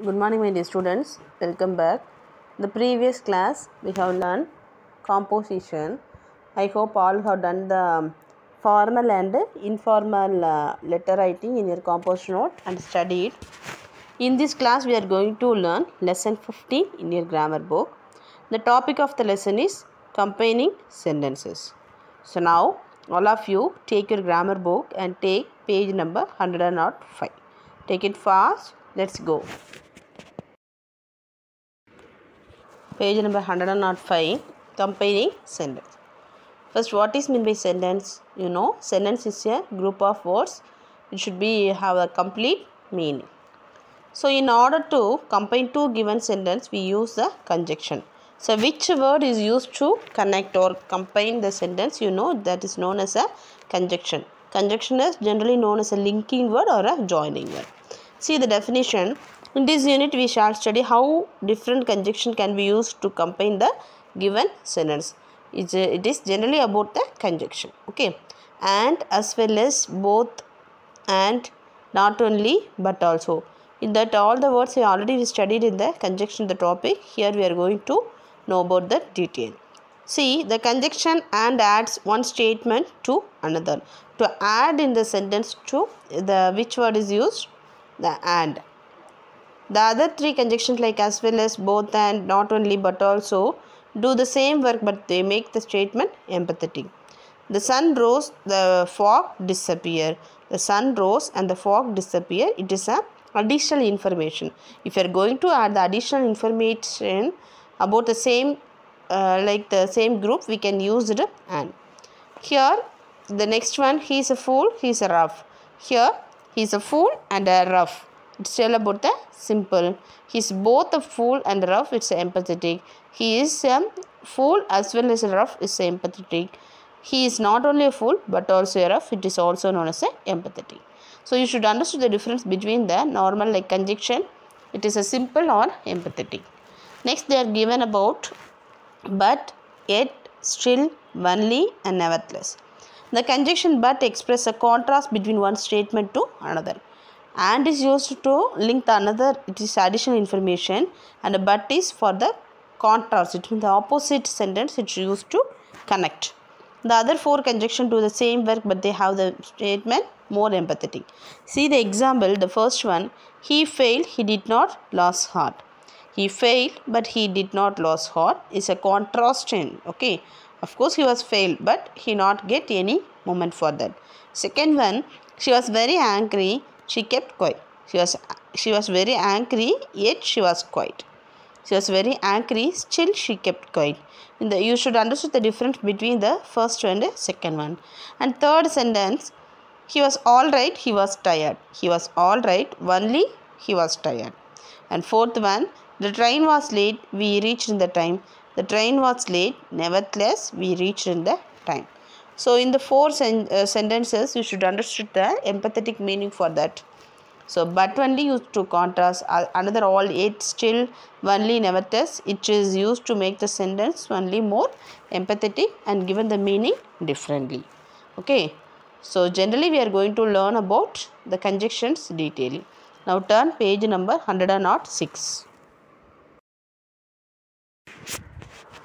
Good morning, my dear students. Welcome back. In the previous class, we have learned composition. I hope all have done the formal and informal letter writing in your composition note and studied. In this class, we are going to learn lesson 15 in your grammar book. The topic of the lesson is combining sentences. So now, all of you take your grammar book and take page number 105. Take it fast. Let's go. Page number 105, combining sentence. First, what is meant by sentence? You know, sentence is a group of words. It should have a complete meaning. So, in order to combine two given sentence, we use the conjunction. So, which word is used to connect or combine the sentence? You know, that is known as a conjunction. Conjunction is generally known as a linking word or a joining word. See the definition. In this unit, we shall study how different conjunction can be used to combine the given sentence. It is generally about the conjunction. Okay, and as well as both, and not only but also. In that all the words we already studied in the conjunction the topic. Here we are going to know about the detail. See, the conjunction and adds one statement to another. To add in the sentence to the which word is used? The and. The other three conjunctions like as well as, both, and, not only but also do the same work, but they make the statement empathetic. The sun rose, the fog disappear. The sun rose and the fog disappear. It is a additional information. If you are going to add the additional information about the same like the same group, we can use it and. Here the next one, he is a fool, he is a rough. Here he is a fool and a rough. It's all about the simple. He is both a fool and rough. It's empathetic. He is a fool as well as a rough. Is empathetic. He is not only a fool but also a rough. It is also known as a empathetic. So you should understand the difference between the normal like conjunction. It is a simple or empathetic. Next they are given about but, yet, still, only, and nevertheless. The conjunction but expresses a contrast between one statement to another. And is used to link the another, it is additional information, and a but is for the contrast, it means the opposite sentence it's used to connect. The other four conjunction do the same work but they have the statement more empathetic. See the example, the first one, he failed, he did not lose heart. He failed but he did not lose heart is a contrast in, okay. Of course he was failed but he not get any moment for that. Second one, she was very angry, she kept quiet. She was very angry, yet she was quiet. She was very angry, still she kept quiet. You should understand the difference between the first and the second one. And third sentence, he was all right, he was tired. He was all right, only he was tired. And fourth one, the train was late, we reached in the time. The train was late, nevertheless we reached in the time. So in the four sentences, you should understand the empathetic meaning for that. So but only used to contrast, another all, yet, still, only, nevertheless. It is used to make the sentence only more empathetic and given the meaning differently. Okay. So generally we are going to learn about the conjunctions detailing. Now turn page number 106.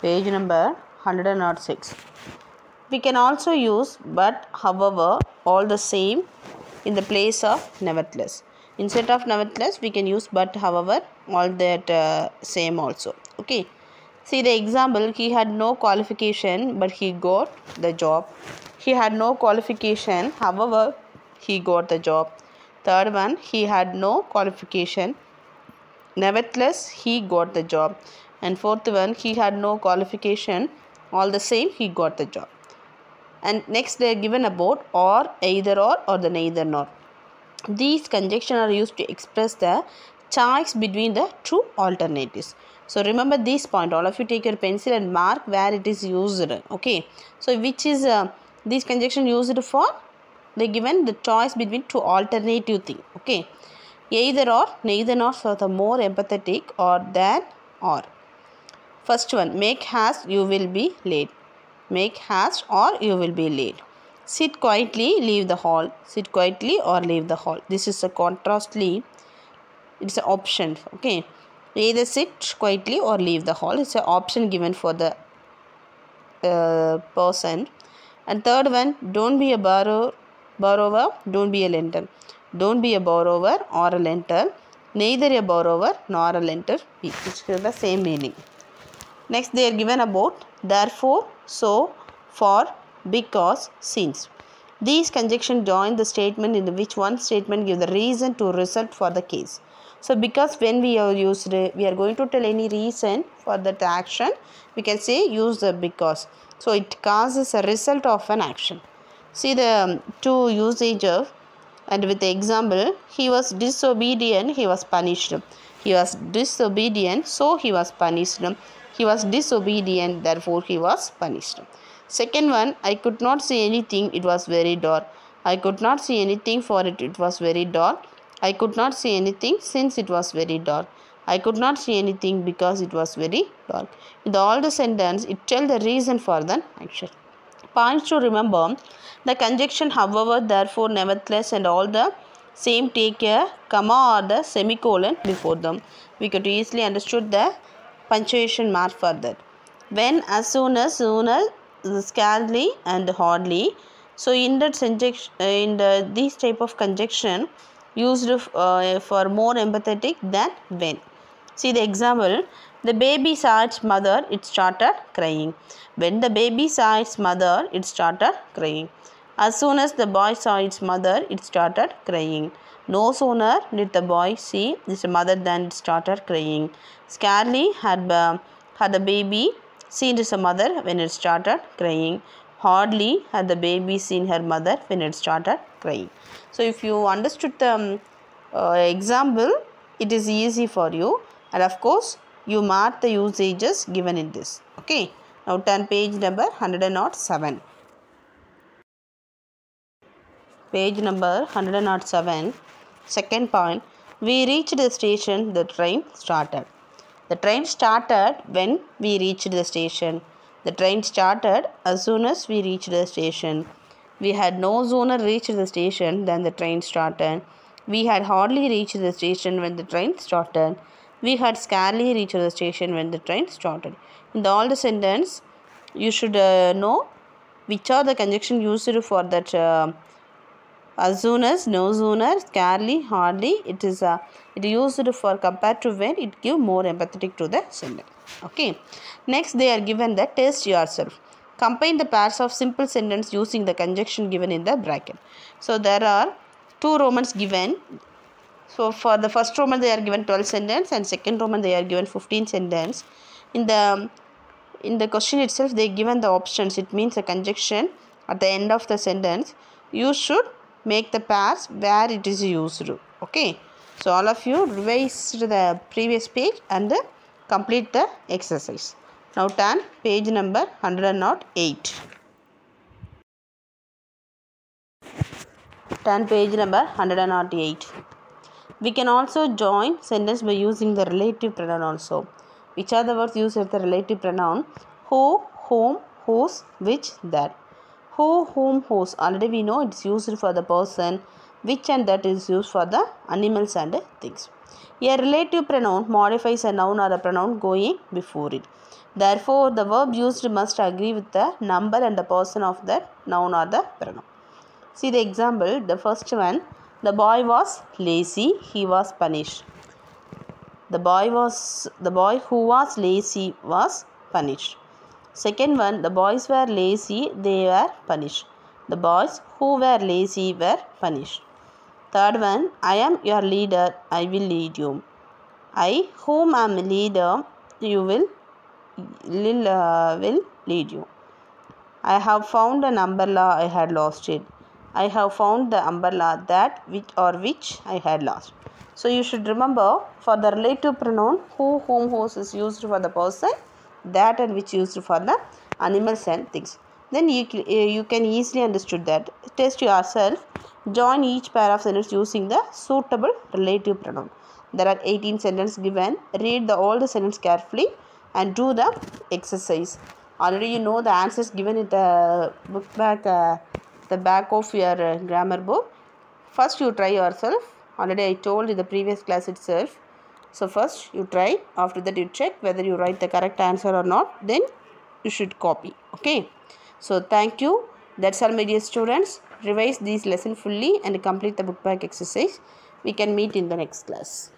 Page number 106. We can also use but, however, all the same in the place of nevertheless. Instead of nevertheless, we can use but, however, all that same also. Okay. See the example, he had no qualification but he got the job. He had no qualification, however, he got the job. Third one, he had no qualification, nevertheless, he got the job. And fourth one, he had no qualification, all the same, he got the job. And next they are given about or, either or the neither nor. These conjunctions are used to express the choice between the two alternatives. So remember this point, all of you take your pencil and mark where it is used. Okay. So which is these conjunctions used for? They given the choice between two alternative thing. Okay. Either or, neither nor, so the more empathetic, or than or. First one, make haste, you will be late. Make haste or you will be late. Sit quietly, leave the hall. Sit quietly or leave the hall. This is a contrastly It's an option. Okay, either sit quietly or leave the hall. It's an option given for the person. And third one, don't be a borrower, don't be a lender. Don't be a borrower or a lender. Neither a borrower nor a lender be. It's the same meaning. Next, they are given about therefore, so, for, because, since. These conjunctions join the statement in which one statement gives the reason to result for the case. So, because when we are we are going to tell any reason for that action, we can say use the because. So, it causes a result of an action. See the two usage of, and with the example, he was disobedient, he was punished. He was disobedient, so he was punished. He was disobedient, therefore he was punished. Second one, I could not see anything, it was very dark. I could not see anything, for it was very dark. I could not see anything, since it was very dark. I could not see anything because it was very dark. In all the sentence, it tells the reason for the action. Points to remember: the conjunction however, therefore, nevertheless, and all the same take a comma or the semicolon before them. We could easily understood the punctuation mark for that. When, as soon as, sooner, scarcely, and hardly. So in that these type of conjunction used for more empathetic than when. See the example. The baby saw its mother, it started crying. When the baby saw its mother, it started crying. As soon as the boy saw its mother, it started crying. No sooner did the boy see his mother than it started crying. Scarcely had the baby seen his mother when it started crying. Hardly had the baby seen her mother when it started crying. So if you understood the example, it is easy for you. And of course, you mark the usages given in this. Okay. Now turn page number 107. Page number 107. Second point. We reached the station, the train started. The train started when we reached the station. The train started as soon as we reached the station. We had no sooner reached the station than the train started. We had hardly reached the station when the train started. We had scarcely reached the station when the train started. In all the sentence, you should know which are the conjunction used for that as soon as, no sooner, scarcely, hardly. It is used for compared to when, it give more empathetic to the sentence. Okay. Next, they are given the test yourself. Combine the pairs of simple sentence using the conjunction given in the bracket. So there are two Romans given. So for the first Roman they are given 12 sentence, and second Roman they are given 15 sentence. In the question itself they given the options. It means a conjunction at the end of the sentence. You should make the pairs where it is used. Okay. So all of you revise the previous page and complete the exercise. Now turn page number 108. Turn page number 108. We can also join sentence by using the relative pronoun also. Which are the words used with the relative pronoun? Who, whom, whose, which, that. Who, whom, whose. Already we know it's used for the person. Which and that is used for the animals and things. A relative pronoun modifies a noun or a pronoun going before it. Therefore, the verb used must agree with the number and the person of that noun or the pronoun. See the example. The first one. The boy was lazy, he was punished. The boy who was lazy was punished. Second one, the boys were lazy, they were punished. The boys who were lazy were punished. Third one, I am your leader, I will lead you. I, whom I am a leader, you will lead you. I have found an umbrella, I had lost it. I have found the umbrella that which I had lost. So you should remember, for the relative pronoun, who, whom, whose is used for the person, that and which used for the animals and things. Then you can easily understood that. Test yourself. Join each pair of sentences using the suitable relative pronoun. There are 18 sentences given. Read all the sentences carefully and do the exercise. Already you know the answers given in the book back. The back of your grammar book. First you try yourself, Already I told in the previous class itself. So first you try, after that you check whether you write the correct answer or not, then you should copy. Okay. So thank you. That's all my dear students. Revise these lesson fully and complete the book back exercise. We can meet in the next class.